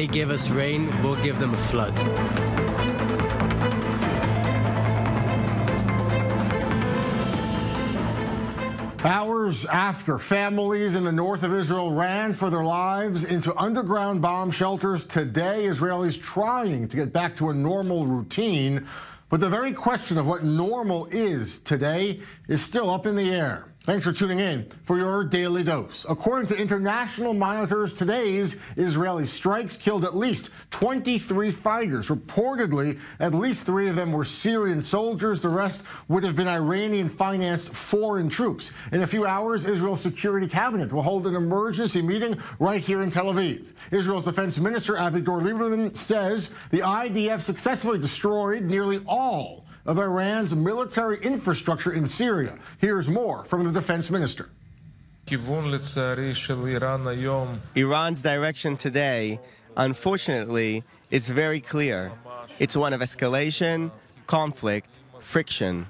they give us rain, we'll give them a flood. Hours after families in the north of Israel ran for their lives into underground bomb shelters, today Israelis trying to get back to a normal routine. But the very question of what normal is today is still up in the air. Thanks for tuning in for your daily dose. According to international monitors, today's Israeli strikes killed at least 23 fighters. Reportedly, at least 3 of them were Syrian soldiers. The rest would have been Iranian-financed foreign troops. In a few hours, Israel's Security Cabinet will hold an emergency meeting right here in Tel Aviv. Israel's Defense Minister Avigdor Lieberman says the IDF successfully destroyed nearly all of Iran's military infrastructure in Syria. Here's more from the defense minister. Iran's direction today, unfortunately, is very clear. It's one of escalation, conflict, friction.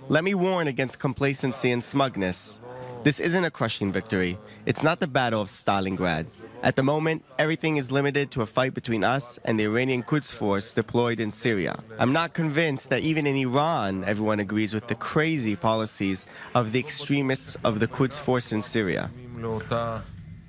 Let me warn against complacency and smugness. This isn't a crushing victory. It's not the Battle of Stalingrad. At the moment, everything is limited to a fight between us and the Iranian Quds force deployed in Syria. I'm not convinced that even in Iran, everyone agrees with the crazy policies of the extremists of the Quds force in Syria.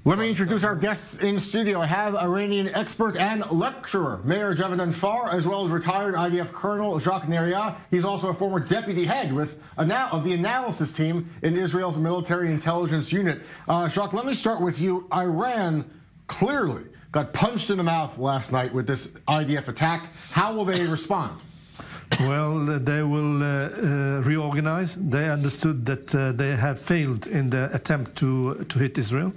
Let me introduce our guests in studio. I have Iranian expert and lecturer Meir Javedanfar, as well as retired IDF Colonel Jacques Neriah. He's also a former deputy head of the analysis team in Israel's military intelligence unit. Jacques, let me start with you. Iran clearly got punched in the mouth last night with this IDF attack. How will they respond? Well, they will reorganize. They understood that they have failed in the attempt to hit Israel.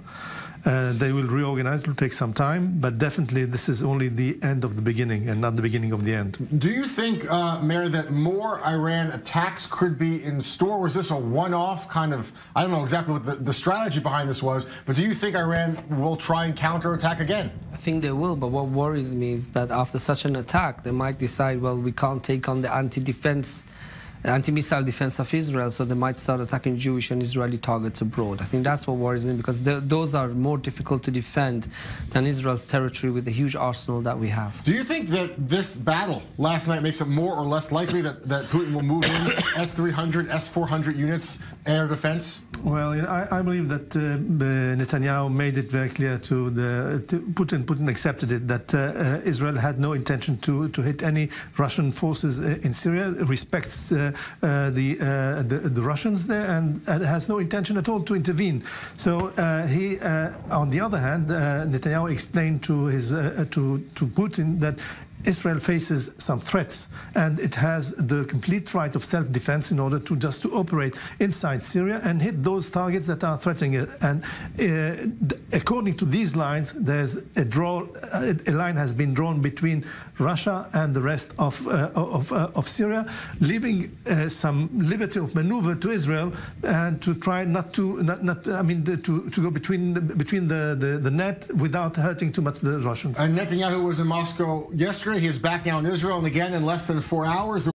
They will reorganize. It will take some time, but definitely this is only the end of the beginning and not the beginning of the end. Do you think, Mayor, that more Iran attacks could be in store? Was this a one-off kind of, I don't know exactly what the strategy behind this was, but do you think Iran will try and counterattack again? I think they will, but what worries me is that after such an attack, they might decide, well, we can't take on the anti-missile defense of Israel, so they might start attacking Jewish and Israeli targets abroad. I think that's what worries me, because those are more difficult to defend than Israel's territory with the huge arsenal that we have. Do you think that this battle last night makes it more or less likely that Putin will move in S-300, S-400 units air defense? Well, you know, I believe that Netanyahu made it very clear to Putin. Putin accepted it, that Israel had no intention to hit any Russian forces in Syria, respects the Russians there, and has no intention at all to intervene. So he, on the other hand, Netanyahu explained to Putin that Israel faces some threats, and it has the complete right of self-defense in order to just operate inside Syria and hit those targets that are threatening it. And according to these lines, there's a line has been drawn between Russia and the rest of Syria, leaving some liberty of maneuver to Israel, and to try to go between the net without hurting too much the Russians. And Netanyahu was in Moscow yesterday. He is back now in Israel, and again in less than 4 hours.